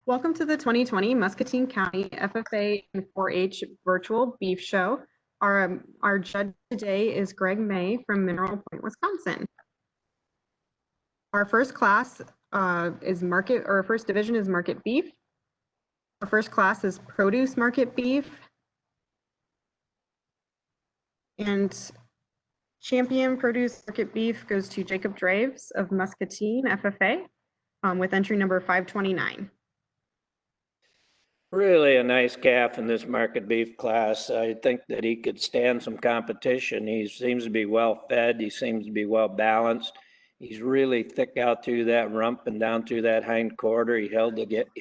Welcome to the 2020 Muscatine County FFA and 4-H Virtual Beef Show. Our judge today is Greg May from Mineral Point, Wisconsin. Our first class first division is market beef. Our first class is produce market beef. And champion produce market beef goes to Jacob Draves of Muscatine FFA with entry number 529. Really a nice calf in this market beef class. I think that he could stand some competition. He seems to be well fed. He seems to be well balanced. He's really thick out through that rump and down through that hind quarter. He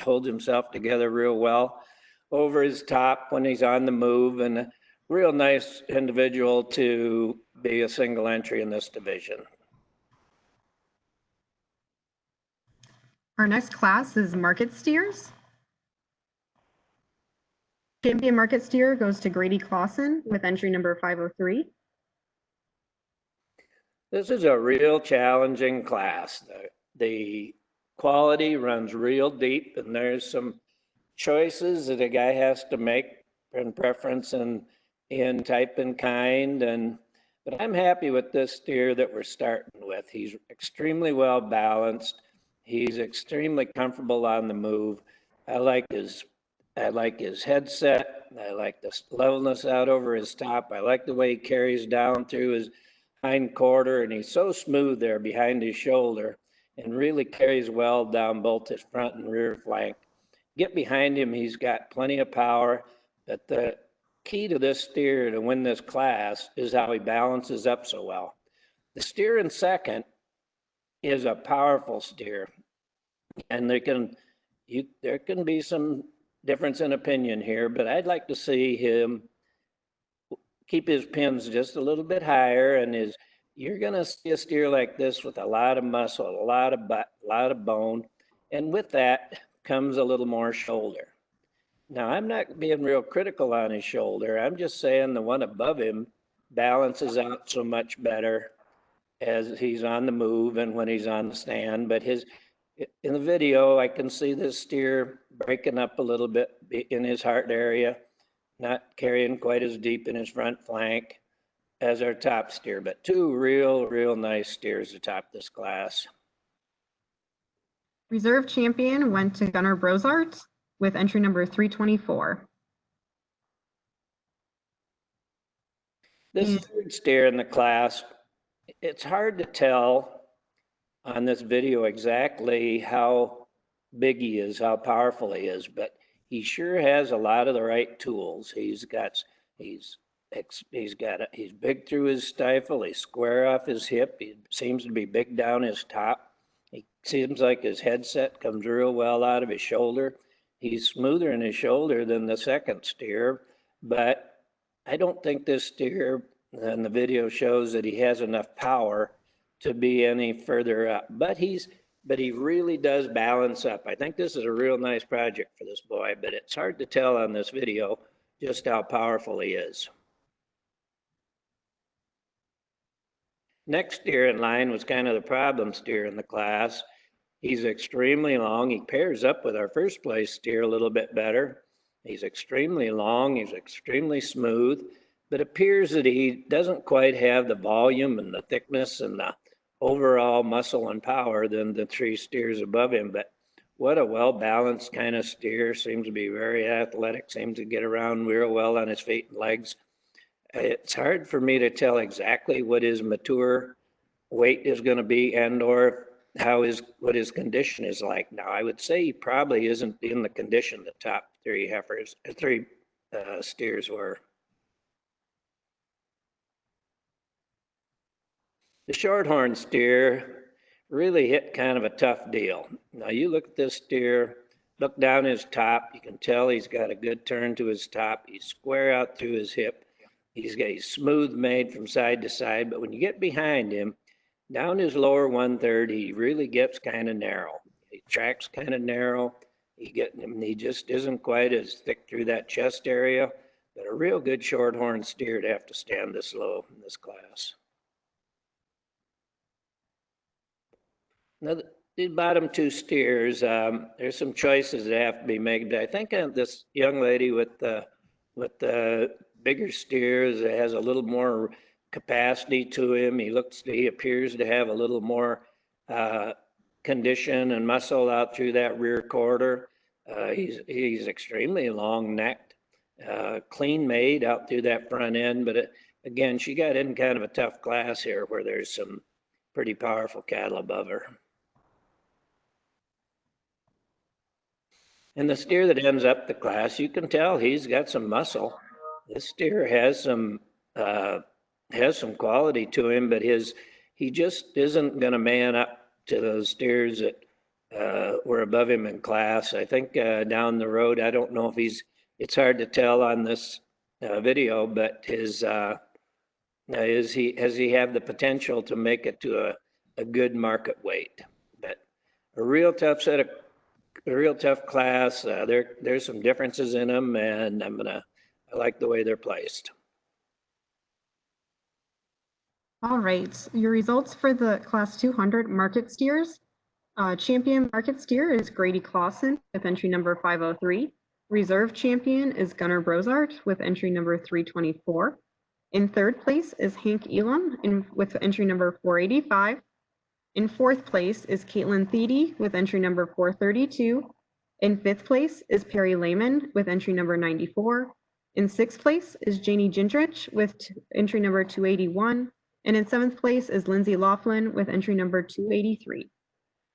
holds himself together real well over his top when he's on the move, and a real nice individual to be a single entry in this division. Our next class is market steers. Champion market steer goes to Grady Clausen with entry number 503. This is a real challenging class. The quality runs real deep, and there's some choices that a guy has to make in preference and in type and kind. But I'm happy with this steer that we're starting with. He's extremely well balanced. He's extremely comfortable on the move. I like his headset. I like the levelness out over his top. I like the way he carries down through his hind quarter, and he's so smooth there behind his shoulder and really carries well down both his front and rear flank. Get behind him, he's got plenty of power, but the key to this steer to win this class is how he balances up so well. The steer in second is a powerful steer, and there can be some difference in opinion here, but I'd like to see him keep his pins just a little bit higher, and you're going to see a steer like this with a lot of muscle, a lot of butt, a lot of bone, and with that comes a little more shoulder. Now, I'm not being real critical on his shoulder. I'm just saying the one above him balances out so much better as he's on the move and when he's on the stand. But in the video, I can see this steer breaking up a little bit in his heart area, not carrying quite as deep in his front flank as our top steer, but two real nice steers atop this class. Reserve champion went to Gunnar Brozart with entry number 324. This third steer in the class, it's hard to tell on this video exactly how big he is, how powerful he is, but he sure has a lot of the right tools. He's big through his stifle. He's square off his hip. He seems to be big down his top. He seems like his headset comes real well out of his shoulder. He's smoother in his shoulder than the second steer, but I don't think this steer, and the video shows that he has enough power to be any further up. But he really does balance up. I think this is a real nice project for this boy, but it's hard to tell on this video just how powerful he is. Next steer in line was kind of the problem steer in the class. He's extremely long. He pairs up with our first place steer a little bit better. He's extremely long. He's extremely smooth, but appears that he doesn't quite have the volume and the thickness and the overall muscle and power than the three steers above him. But what a well-balanced kind of steer. Seems to be very athletic, seems to get around real well on his feet and legs. It's hard for me to tell exactly what his mature weight is going to be and or what his condition is like. Now, I would say he probably isn't in the condition the top three steers were. The shorthorn steer really hit kind of a tough deal. Now you look at this steer, look down his top, you can tell he's got a good turn to his top. He's square out through his hip. He's smooth made from side to side, but when you get behind him, down his lower 1/3, he really gets kind of narrow. He tracks kind of narrow. He just isn't quite as thick through that chest area, but a real good shorthorn steer to have to stand this low in this class. these bottom two steers, there's some choices that have to be made. I think this young lady with the bigger steers has a little more capacity to him. He appears to have a little more condition and muscle out through that rear quarter. He's extremely long necked, clean made out through that front end. But again, she got in kind of a tough class here where there's some pretty powerful cattle above her. And the steer that ends up the class, you can tell he's got some muscle. This steer has some quality to him, but he just isn't going to man up to those steers that were above him in class. I think down the road, I don't know if it's hard to tell on this video, but has he have the potential to make it to a good market weight? But a real tough class. There's some differences in them, and I like the way they're placed. All right, your results for the Class 200 market steers. Champion market steer is Grady Clausen with entry number 503. Reserve champion is Gunnar Brozart with entry number 324. In third place is Hank Elam with entry number 485. In fourth place is Caitlin Thiede with entry number 432. In fifth place is Perry Lehman with entry number 94. In sixth place is Janie Gingrich with entry number 281. And in seventh place is Lindsay Laughlin with entry number 283.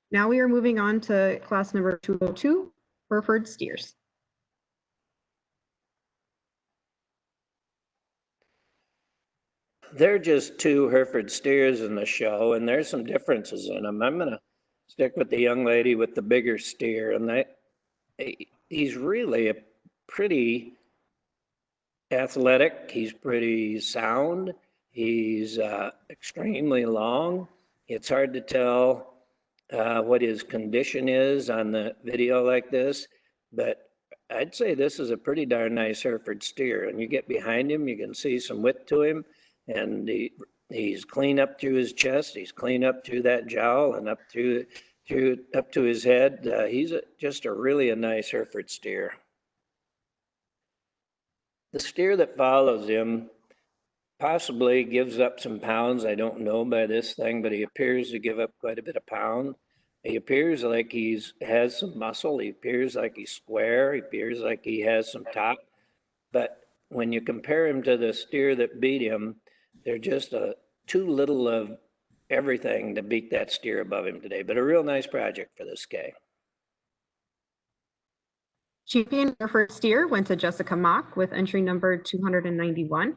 Now we are moving on to class number 202, Hereford steers. They're just two Hereford steers in the show, and there's some differences in them. I'm going to stick with the young lady with the bigger steer, and he's really a pretty athletic. He's pretty sound. He's extremely long. It's hard to tell what his condition is on the video like this, but I'd say this is a pretty darn nice Hereford steer. And you get behind him, you can see some width to him, and he's clean up through his chest. He's clean up through that jowl and up to his head. He's just really a nice Hereford steer. The steer that follows him possibly gives up some pounds. I don't know by this thing, but he appears to give up quite a bit of pound. He appears like has some muscle. He appears like he's square. He appears like he has some top. But when you compare him to the steer that beat him, they're just too little of everything to beat that steer above him today. But a real nice project for this guy. Champion Hereford steer went to Jessica Mock with entry number 291.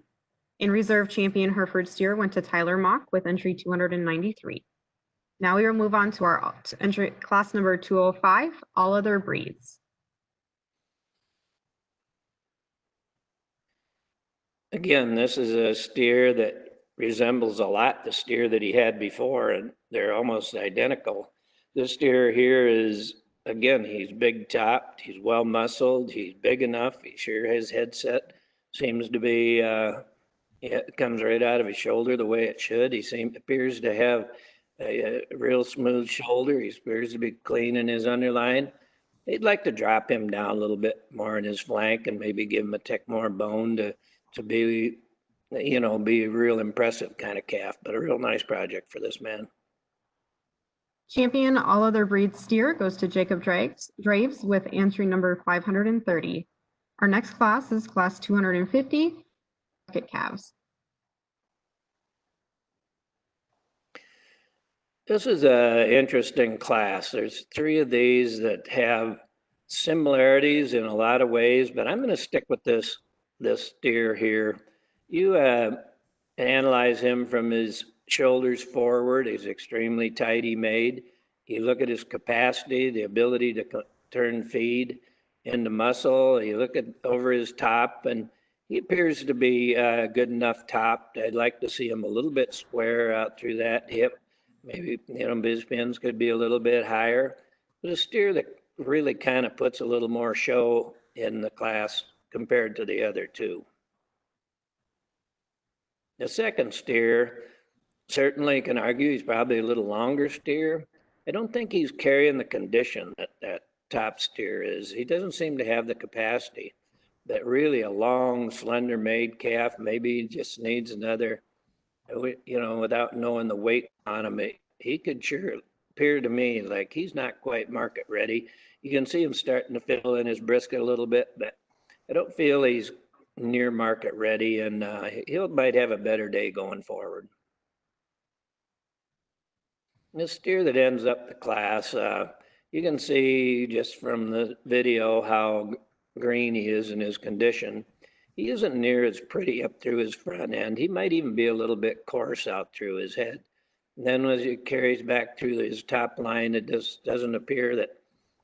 In reserve champion Hereford steer went to Tyler Mock with entry 293. Now we will move on to our entry class number 205, all other breeds. Again, this is a steer that resembles a lot the steer that he had before, and they're almost identical. This steer here is, again, he's big topped, he's well muscled, he's big enough, he sure his headset seems to be, it comes right out of his shoulder the way it should. Appears to have a real smooth shoulder. He appears to be clean in his underline. They'd like to drop him down a little bit more in his flank and maybe give him a tick more bone to be, be a real impressive kind of calf, but a real nice project for this man. Champion all other breed steer goes to Jacob Draves with entry number 530. Our next class is class 250, bucket calves. This is an interesting class. There's three of these that have similarities in a lot of ways, but I'm going to stick with this steer here. You analyze him from his shoulders forward. He's extremely tidy made. You look at his capacity, the ability to turn feed into muscle. You look at over his top, and he appears to be good enough topped. I'd like to see him a little bit square out through that hip. Maybe, biz pins could be a little bit higher. But a steer that really kind of puts a little more show in the class compared to the other two. The second steer, certainly can argue he's probably a little longer steer, I don't think he's carrying the condition that that top steer is. He doesn't seem to have the capacity. That really a long, slender made calf, maybe he just needs another, without knowing the weight on him, he could sure appear to me like he's not quite market ready. You can see him starting to fill in his brisket a little bit, but I don't feel he's near market ready, and he'll might have a better day going forward. This steer that ends up the class, you can see just from the video how green he is in his condition. He isn't near as pretty up through his front end. He might even be a little bit coarse out through his head. And then as he carries back through his top line, it just doesn't appear that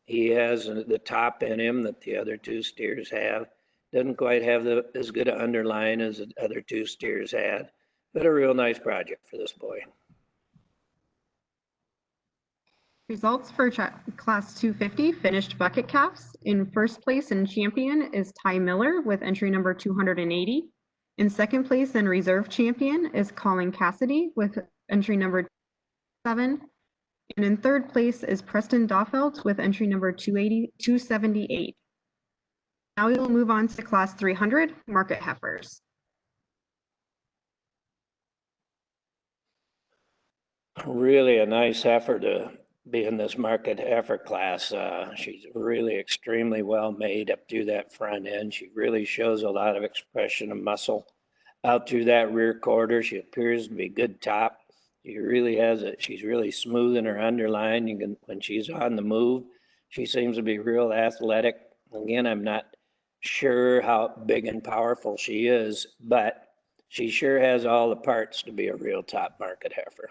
he has the top in him that the other two steers have. Doesn't quite have as good an underline as the other two steers had, but a real nice project for this boy. Results for Class 250 finished bucket calves. In first place and champion is Ty Miller with entry number 280. In second place and reserve champion is Colin Cassidy with entry number 7. And in third place is Preston Doffelt with entry number 278. Now we will move on to Class 300 market heifers. Really a nice heifer to be in this market heifer class. She's really extremely well made up through that front end. She really shows a lot of expression of muscle out through that rear quarter. She appears to be good top. She really has it. She's really smooth in her underline. You can, when she's on the move, she seems to be real athletic. Again, I'm not sure how big and powerful she is, but she sure has all the parts to be a real top market heifer.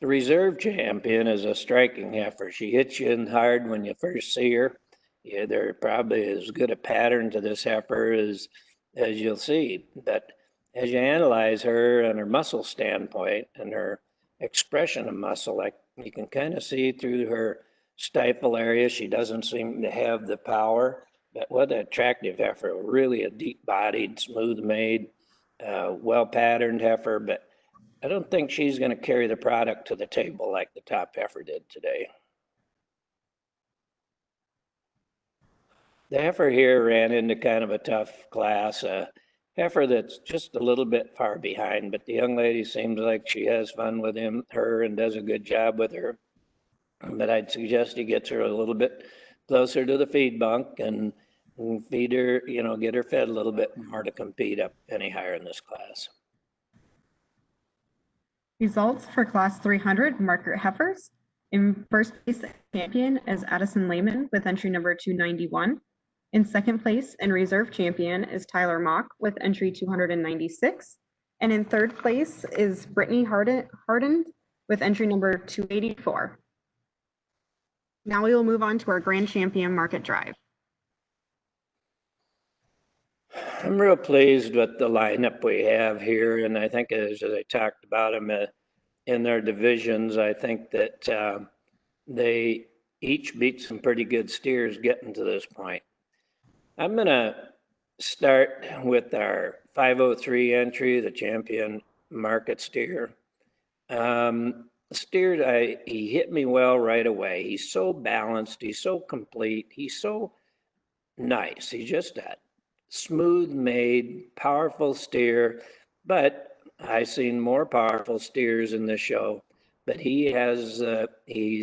The reserve champion is a striking heifer. She hits you in hard when you first see her. Yeah, they're probably as good a pattern to this heifer as you'll see. But as you analyze her and her muscle standpoint and her expression of muscle, like you can kind of see through her stifle area, she doesn't seem to have the power. But what an attractive heifer! Really a deep-bodied, smooth-made, well-patterned heifer, but I don't think she's going to carry the product to the table like the top heifer did today. The heifer here ran into kind of a tough class, a heifer that's just a little bit far behind, but the young lady seems like she has fun with her and does a good job with her. But I'd suggest he gets her a little bit closer to the feed bunk and feed her, get her fed a little bit more to compete up any higher in this class. Results for Class 300 market heifers. In first place champion is Addison Lehman with entry number 291. In second place and reserve champion is Tyler Mock with entry 296. And in third place is Brittany Harden with entry number 284. Now we will move on to our Grand Champion Market Drive. I'm real pleased with the lineup we have here, and I think as I talked about them in their divisions, I think that they each beat some pretty good steers getting to this point. I'm going to start with our 503 entry, the champion market steer. He hit me well right away. He's so balanced. He's so complete. He's so nice. He's just that smooth made, powerful steer. But I've seen more powerful steers in this show. But he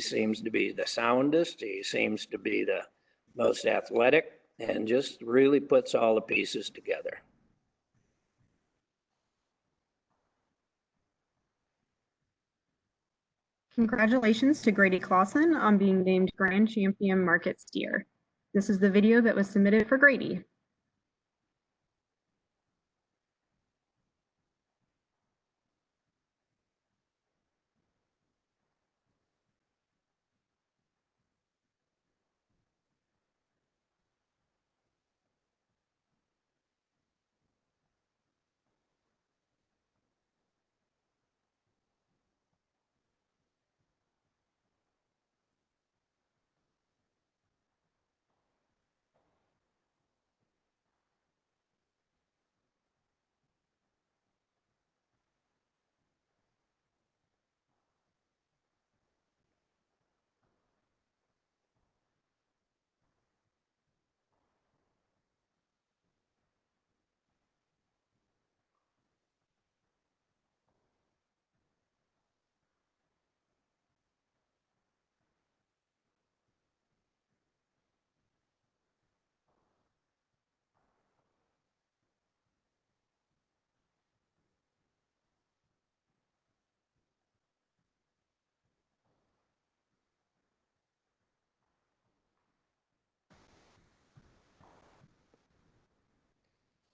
seems to be the soundest. He seems to be the most athletic and just really puts all the pieces together. Congratulations to Grady Clausen on being named Grand Champion Market Steer. This is the video that was submitted for Grady.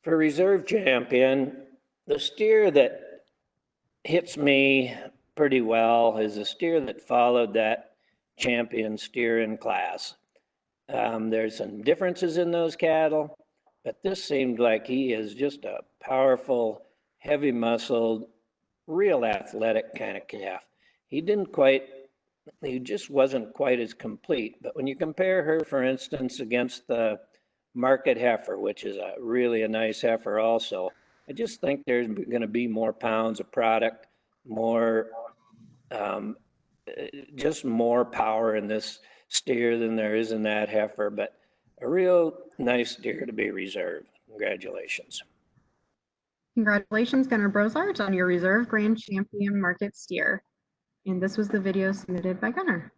For reserve champion, the steer that hits me pretty well is a steer that followed that champion steer in class. There's some differences in those cattle, but this seemed like he is just a powerful, heavy muscled, real athletic kind of calf. He didn't quite, he just wasn't quite as complete. But when you compare her, for instance, against the market heifer, which is really a nice heifer also, I just think there's going to be more pounds of product, more, um, just more power in this steer than there is in that heifer, but a real nice steer to be reserved. Congratulations. Congratulations, Gunnar Brosart, on your reserve grand champion market steer. And this was the video submitted by Gunnar.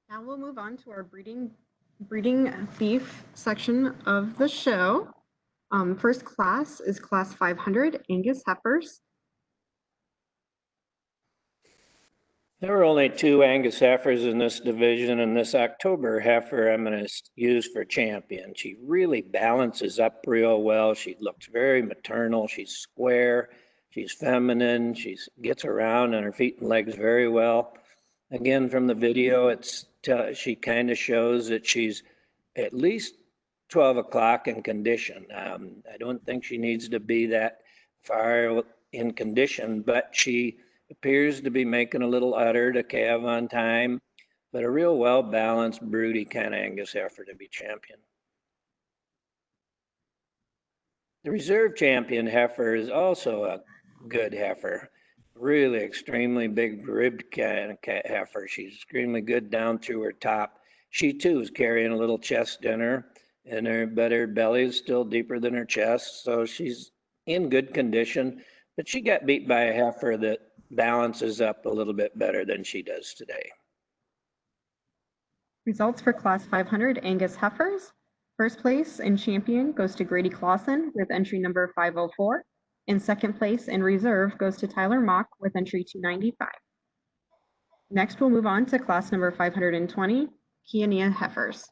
Now we'll move on to our breeding beef section of the show. First class is class 500 Angus heifers. There were only 2 Angus heifers in this division, and this October heifer I'm going to use for champion. She really balances up real well. She looks very maternal. She's square. She's feminine. She gets around on her feet and legs very well. Again, from the video, she kind of shows that she's at least 12 o'clock in condition. I don't think she needs to be that far in condition, but she appears to be making a little udder to calve on time, but a real well-balanced, broody kind of Angus heifer to be champion. The reserve champion heifer is also a good heifer, really extremely big ribbed kind of heifer. She's extremely good down through her top. She too is carrying a little chest in her, but her belly is still deeper than her chest, so she's in good condition. But she got beat by a heifer that balances up a little bit better than she does today. Results for class 500 Angus heifers. First place and champion goes to Grady Clausen with entry number 504. And second place and reserve goes to Tyler Mock with entry 295. Next, we'll move on to class number 520, Kiania heifers.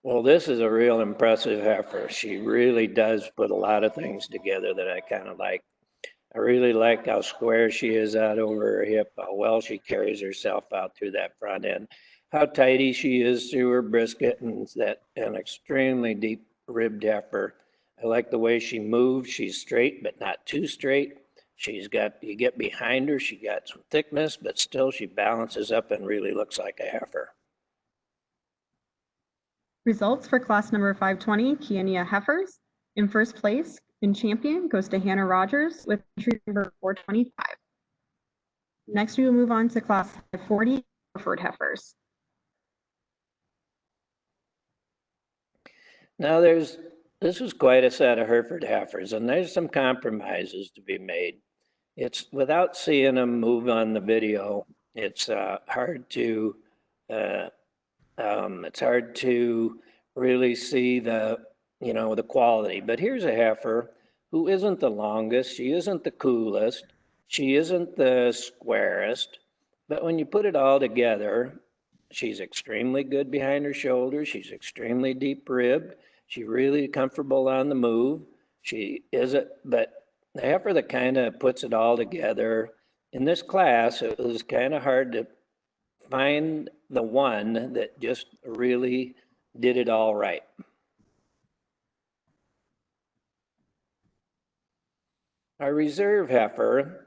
Well, this is a real impressive heifer. She really does put a lot of things together that I kind of like. I really like how square she is out over her hip, how well she carries herself out through that front end, how tidy she is through her brisket, and that an extremely deep ribbed heifer. I like the way she moves. She's straight, but not too straight. You get behind her, she got some thickness, but still she balances up and really looks like a heifer. Results for class number 520, Kiania heifers. In first place and champion goes to Hannah Rogers with entry number 425. Next, we will move on to class 540, Hereford heifers. Now this is quite a set of Hereford heifers, and there's some compromises to be made. It's without seeing them move on the video, It's hard to really see the, the quality. But here's a heifer who isn't the longest, she isn't the coolest, she isn't the squarest, but when you put it all together, she's extremely good behind her shoulders, she's extremely deep ribbed, she's really comfortable on the move. She isn't, but the heifer that kind of puts it all together in this class, it was kind of hard to find the one that just really did it all right. Our reserve heifer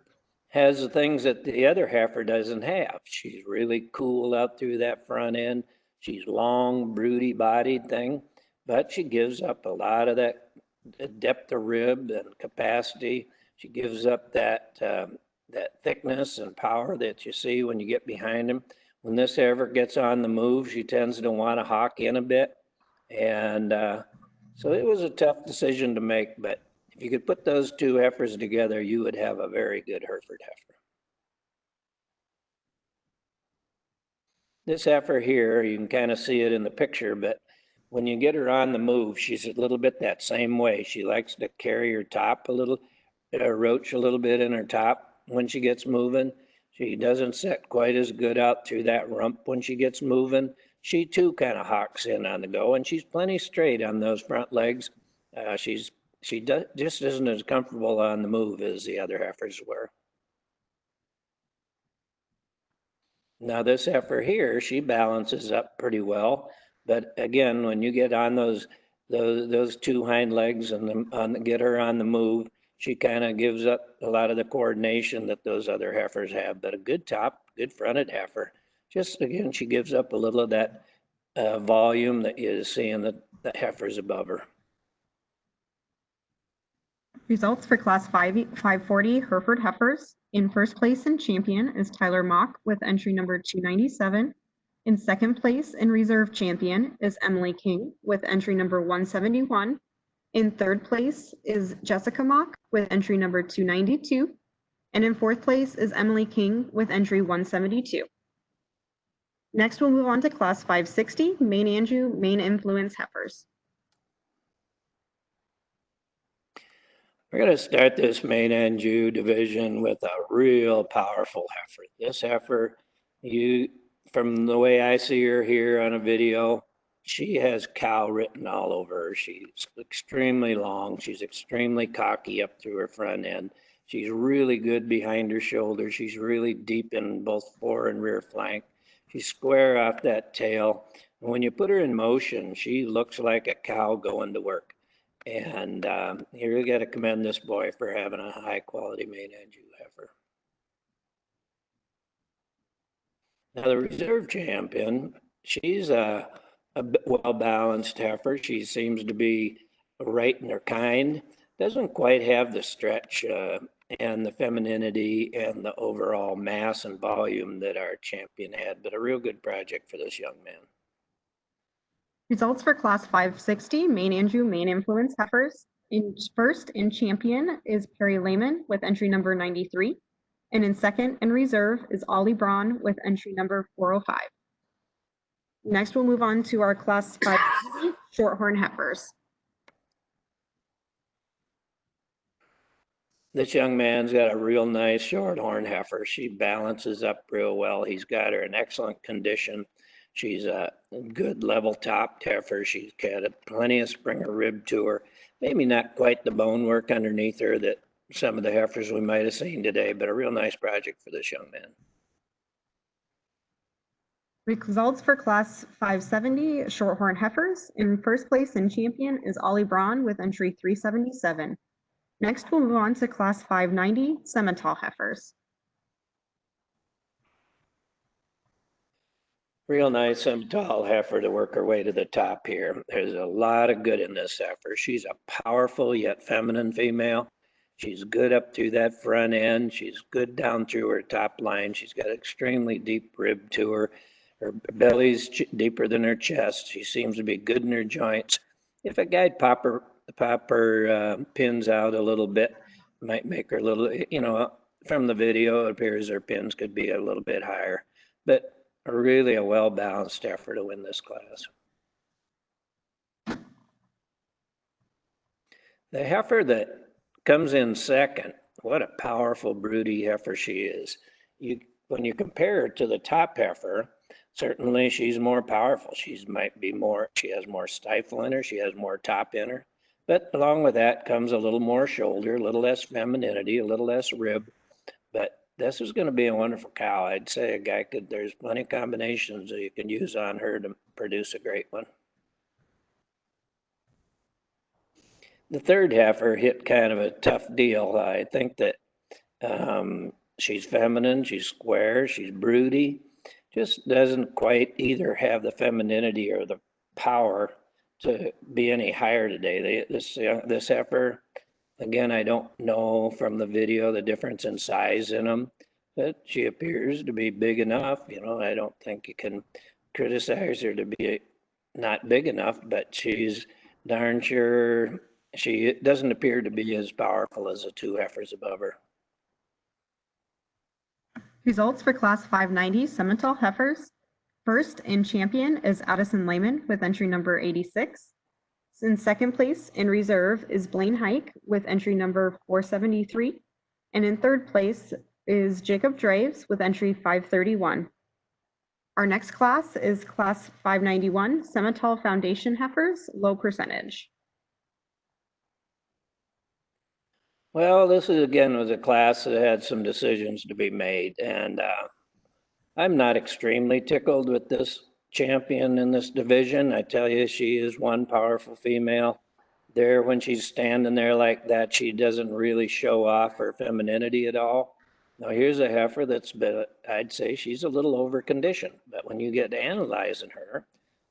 has the things that the other heifer doesn't have. She's really cool out through that front end. She's long, broody bodied thing, but she gives up a lot of that depth of rib and capacity. She gives up that thickness and power that you see when you get behind him. When this heifer gets on the move, she tends to want to hawk in a bit. And so it was a tough decision to make, but if you could put those two heifers together, you would have a very good Hereford heifer. This heifer here, you can kind of see it in the picture, but when you get her on the move, she's a little bit that same way. She likes to carry her top a little, roach a little bit in her top when she gets moving. She doesn't set quite as good out through that rump when she gets moving. She too kind of hawks in on the go, and she's plenty straight on those front legs. Just isn't as comfortable on the move as the other heifers were. Now this heifer here, she balances up pretty well, but again, when you get on those two hind legs and get her on the move, she kind of gives up a lot of the coordination that those other heifers have. But a good top, good fronted heifer. Just again, she gives up a little of that volume that you see in the heifers above her. Results for Class 540 Hereford heifers. In first place and champion is Tyler Mock with entry number 297. In second place and reserve champion is Emily King with entry number 171. In third place is Jessica Mock with entry number 292. And in fourth place is Emily King with entry 172. Next, we'll move on to Class 560 Main Anjou Main Influence heifers. We're going to start this Main Anjou division with a real powerful heifer. This heifer, from the way I see her here on a video, she has cow written all over her. She's extremely long. She's extremely cocky up through her front end. She's really good behind her shoulder. She's really deep in both fore and rear flank. She's square off that tail. And when you put her in motion, she looks like a cow going to work. And you really got to commend this boy for having a high quality Main Anjou heifer. Now the reserve champion, she's a well-balanced heifer. She seems to be right in her kind. Doesn't quite have the stretch and the femininity and the overall mass and volume that our champion had, but a real good project for this young man. Results for Class 560 Main Anjou Main Influence heifers. In first in champion is Perry Lehman with entry number 93. And in second in reserve is Ollie Braun with entry number 405. Next, we'll move on to our Class 560 Shorthorn heifers. This young man's got a real nice shorthorn heifer. She balances up real well. He's got her in excellent condition. She's a good level top heifer. She's got plenty of Springer rib to her. Maybe not quite the bone work underneath her that some of the heifers we might have seen today, but a real nice project for this young man. Results for Class 570 Shorthorn heifers. In first place and champion is Ollie Braun with entry 377. Next, we'll move on to Class 590 Simmental heifers. Real nice tall heifer to work her way to the top here. There's a lot of good in this heifer. She's a powerful yet feminine female. She's good up through that front end. She's good down through her top line. She's got extremely deep rib to her. Her belly's deeper than her chest. She seems to be good in her joints. If a guy'd pop her pins out a little bit, might make her a little, from the video, it appears her pins could be a little bit higher, but really a well-balanced effort to win this class. The heifer that comes in second, what a powerful broody heifer she is. When you compare her to the top heifer, certainly she's more powerful. She has more stifle in her, she has more top in her. But along with that comes a little more shoulder, a little less femininity, a little less rib. But this is going to be a wonderful cow. I'd say there's plenty of combinations that you can use on her to produce a great one. The third heifer hit kind of a tough deal. I think that she's feminine, she's square, she's broody, just doesn't quite either have the femininity or the power to be any higher today. This heifer, again, I don't know from the video the difference in size in them, but she appears to be big enough. I don't think you can criticize her to be not big enough, but she's darn sure she doesn't appear to be as powerful as the two heifers above her. Results for Class 590 Simmental heifers. First in champion is Addison Lehman with entry number 86. In second place in reserve is Blaine Hike with entry number 473. And in third place is Jacob Draves with entry 531. Our next class is Class 591 Simmental Foundation heifers, low percentage. Well, this was a class that had some decisions to be made, and I'm not extremely tickled with this champion in this division. I tell you, she is one powerful female. There, when she's standing there like that, she doesn't really show off her femininity at all. Now, here's a heifer I'd say she's a little over conditioned, but when you get to analyzing her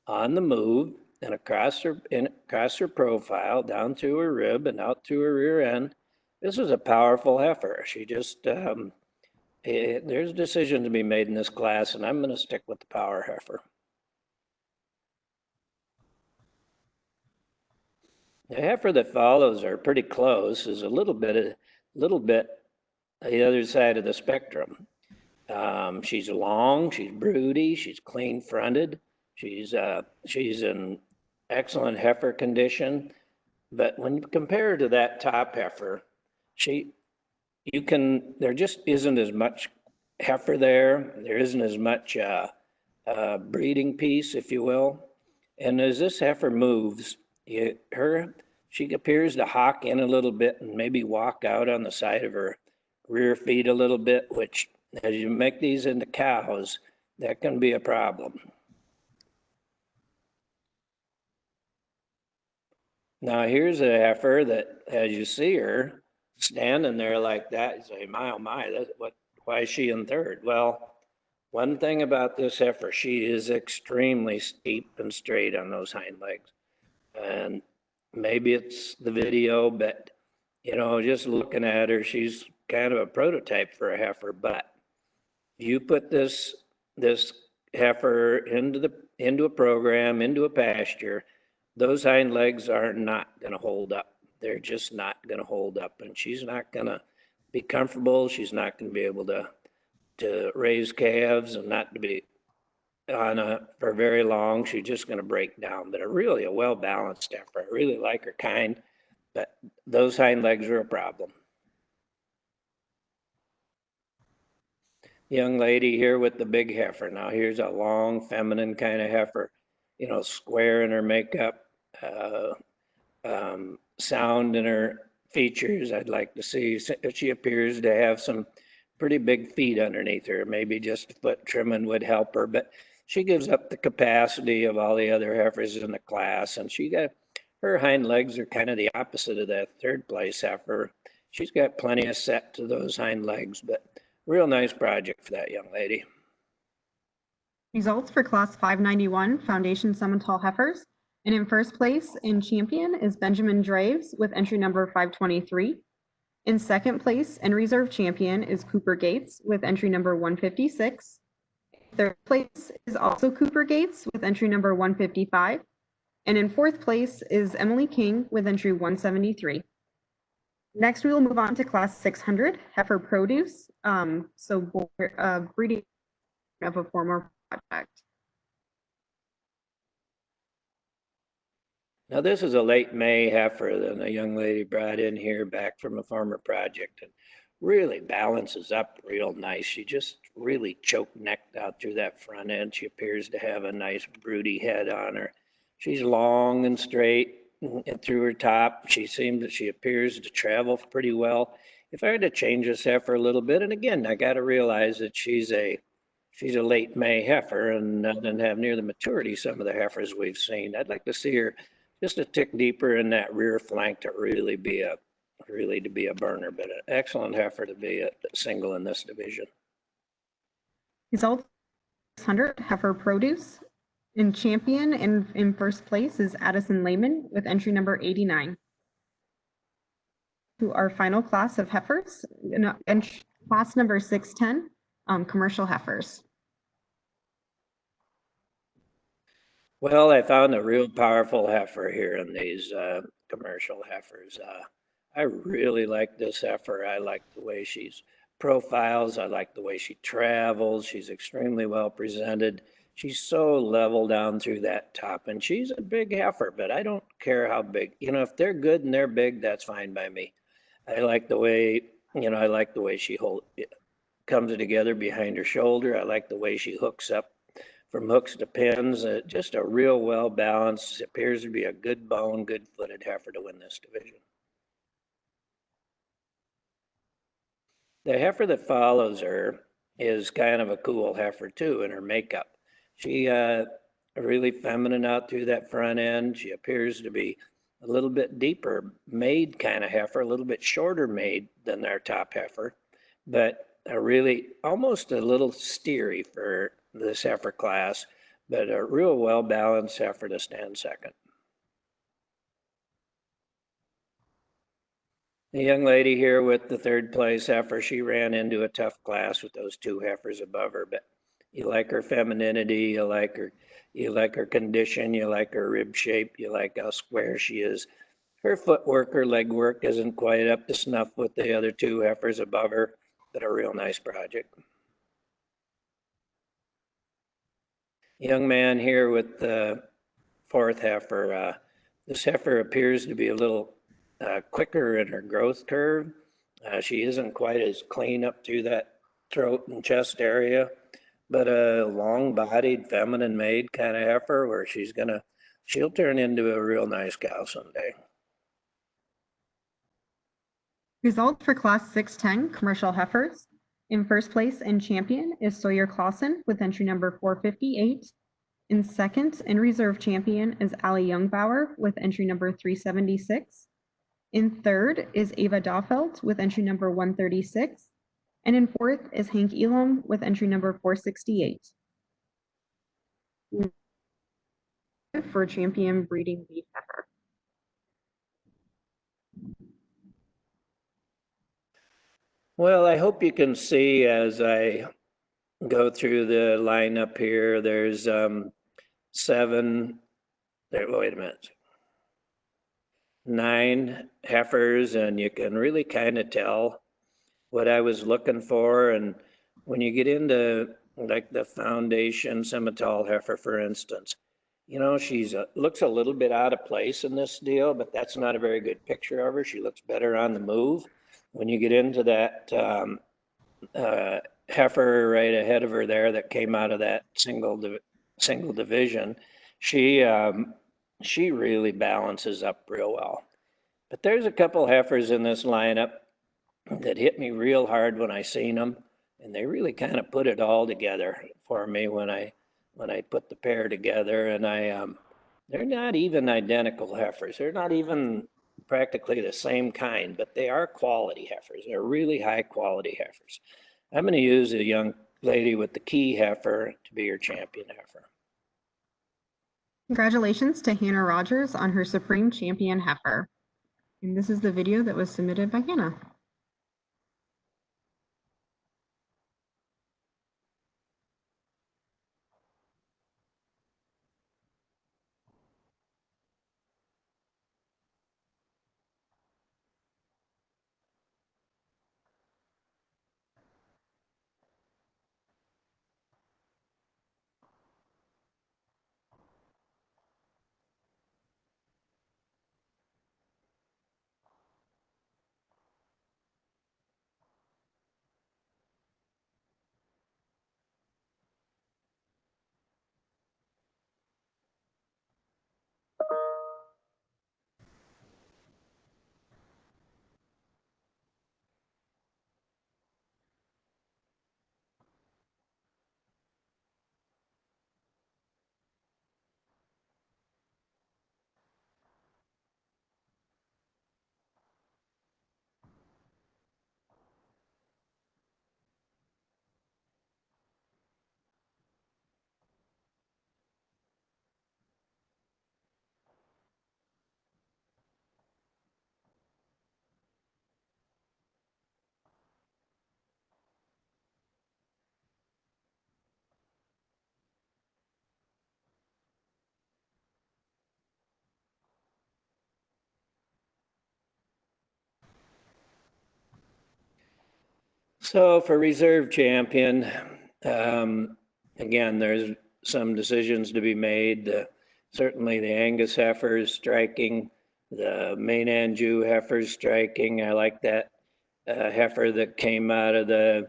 on the move and across her profile, down through her rib and out through her rear end, this is a powerful heifer. She just, there's a decision to be made in this class, and I'm going to stick with the power heifer. The heifer that follows her pretty close is a little bit the other side of the spectrum. She's long, she's broody, she's clean fronted, she's in excellent heifer condition. But when you compare her to that top heifer, there just isn't as much heifer there. There isn't as much breeding piece, if you will. And as this heifer moves, she appears to hawk in a little bit and maybe walk out on the side of her rear feet a little bit, which as you make these into cows, that can be a problem. Now here's a heifer that, as you see her standing there like that, you say, my, oh my, why is she in third? Well, one thing about this heifer, she is extremely steep and straight on those hind legs. And maybe it's the video, but just looking at her, she's kind of a prototype for a heifer. But you put this heifer into a program, into a pasture, those hind legs are not going to hold up. They're just not going to hold up, and she's not going to be comfortable. She's not going to be able to raise calves and not to be for very long. She's just going to break down. But really a well-balanced heifer. I really like her kind, but those hind legs are a problem. Young lady here with the big heifer. Now here's a long, feminine kind of heifer, square in her makeup, sound in her features. I'd like to see. She appears to have some pretty big feet underneath her. Maybe just a foot trimming would help her, but she gives up the capacity of all the other heifers in the class, and her hind legs are kind of the opposite of that third place heifer. She's got plenty of set to those hind legs, but real nice project for that young lady. Results for Class 591 Foundation Simmental heifers. And in first place in champion is Benjamin Draves with entry number 523. In second place and reserve champion is Cooper Gates with entry number 156. Third place is also Cooper Gates with entry number 155. And in fourth place is Emily King with entry 173. Next, we will move on to class 600, heifer produce. Breeding of a former project. Now this is a late May heifer that a young lady brought in here back from a farmer project and really balances up real nice. She just really choke necked out through that front end. She appears to have a nice broody head on her. She's long and straight and through her top. She appears to travel pretty well. If I had to change this heifer a little bit, and again, I got to realize that she's a late May heifer and doesn't have near the maturity some of the heifers we've seen. I'd like to see her just a tick deeper in that rear flank to really be a burner, but an excellent heifer to be a single in this division. Result 600 heifer produce. In champion in first place is Addison Lehman with entry number 89. To our final class of heifers, class number 610, commercial heifers. Well, I found a real powerful heifer here in these commercial heifers. I really like this heifer. I like the way she's profiles. I like the way she travels. She's extremely well presented. She's so level down through that top, and she's a big heifer, but I don't care how big. You know, if they're good and they're big, that's fine by me. I like the way, I like the way she comes together behind her shoulder. I like the way she hooks up from hooks to pins. Just a real well balanced, appears to be a good bone, good footed heifer to win this division. The heifer that follows her is kind of a cool heifer too in her makeup. She really feminine out through that front end. She appears to be a little bit deeper made kind of heifer, a little bit shorter made than our top heifer, but a really almost a little steery for this heifer class, but a real well balanced heifer to stand second. The young lady here with the third place heifer, she ran into a tough class with those two heifers above her, but you like her femininity, you like her condition, you like her rib shape, you like how square she is. Her footwork, her leg work isn't quite up to snuff with the other two heifers above her, but a real nice project. Young man here with the fourth heifer. This heifer appears to be a little quicker in her growth curve. She isn't quite as clean up through that throat and chest area, but a long-bodied, feminine-made kind of heifer where she'll turn into a real nice cow someday. Result for class 610 commercial heifers. In first place and champion is Sawyer Clausen with entry number 458. In second and reserve champion is Ali Youngbauer with entry number 376. In third is Ava Daufeld with entry number 136. And in fourth is Hank Elam with entry number 468. For champion breeding beef heifer. Well, I hope you can see as I go through the lineup here, there's seven, wait a minute, 9 heifers, and you can really kind of tell what I was looking for. And when you get into like the foundation Simmental heifer, for instance, she's looks a little bit out of place in this deal, but that's not a very good picture of her. She looks better on the move. When you get into that heifer right ahead of her there that came out of that single division, she she really balances up real well. But there's a couple heifers in this lineup that hit me real hard when I seen them, and they really kind of put it all together for me when I put the pair together. And they're not even identical heifers. They're not even practically the same kind, but they are quality heifers. They're really high quality heifers. I'm going to use a young lady with the key heifer to be your champion heifer. Congratulations to Hannah Rogers on her Supreme Champion heifer. And this is the video that was submitted by Hannah. So for reserve champion, again, there's some decisions to be made. Certainly the Angus heifer is striking, the Maine Anjou heifer is striking. I like that heifer that came out of the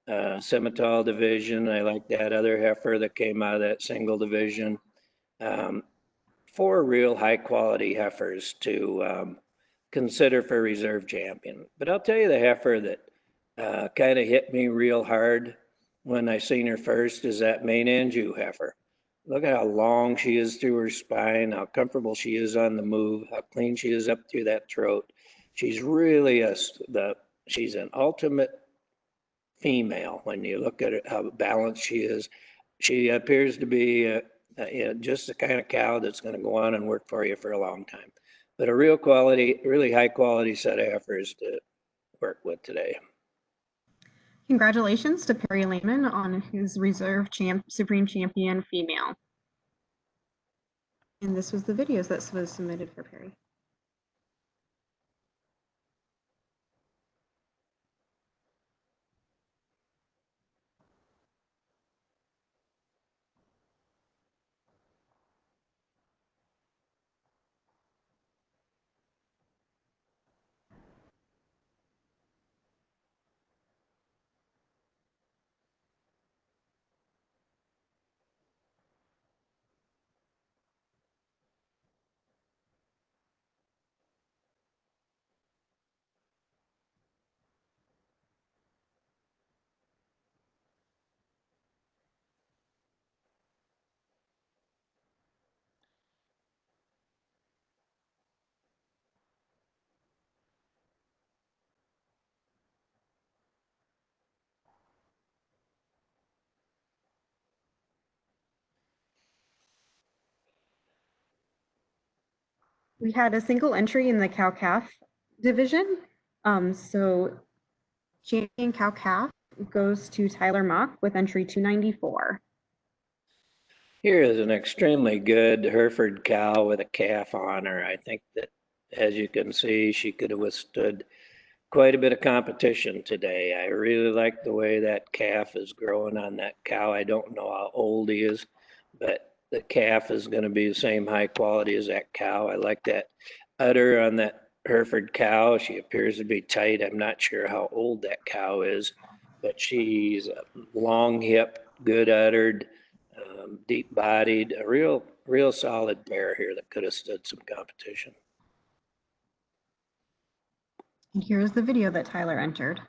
Simmental division. I like that other heifer that came out of that single division. Four real high quality heifers to consider for reserve champion. But I'll tell you the heifer that kind of hit me real hard when I seen her first is that Maine Anjou heifer. Look at how long she is through her spine, how comfortable she is on the move, how clean she is up through that throat. She's really she's an ultimate female when you look at it, how balanced she is. She appears to be just the kind of cow that's going to go on and work for you for a long time. But a real quality, really high quality set of heifers to work with today. Congratulations to Perry Lehman on his reserve Supreme Champion female. And this was the videos that was submitted for Perry. We had a single entry in the cow-calf division. So champion cow-calf goes to Tyler Mock with entry 294. Here is an extremely good Hereford cow with a calf on her. I think that, as you can see, she could have withstood quite a bit of competition today. I really like the way that calf is growing on that cow. I don't know how old he is, but the calf is going to be the same high quality as that cow. I like that udder on that Hereford cow. She appears to be tight. I'm not sure how old that cow is, but she's long hip, good uddered, deep bodied, a real solid pair here that could have stood some competition. And here's the video that Tyler entered.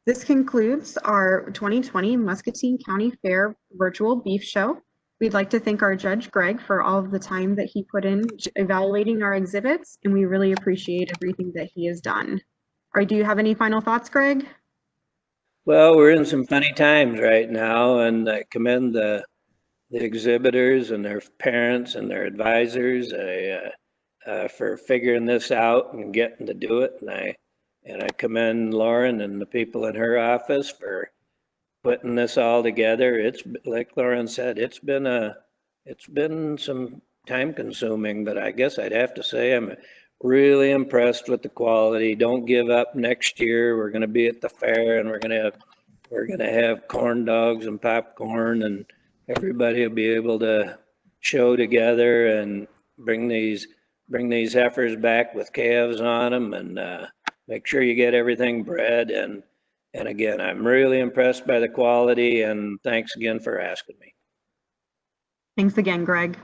This concludes our 2020 Muscatine County Fair virtual beef show. We'd like to thank our judge, Greg, for all of the time that he put in evaluating our exhibits, and we really appreciate everything that he has done. Or do you have any final thoughts, Greg? Well, we're in some funny times right now, and I commend the exhibitors and their parents and their advisors for figuring this out and getting to do it. And I commend Lauren and the people in her office for putting this all together. It's like Lauren said, it's been some time consuming, but I guess I'd have to say I'm really impressed with the quality. Don't give up next year. We're going to be at the fair and we're going to have corn dogs and popcorn, and everybody will be able to show together and bring these heifers back with calves on them, and make sure you get everything bred. And again, I'm really impressed by the quality, and thanks again for asking me. Thanks again, Greg.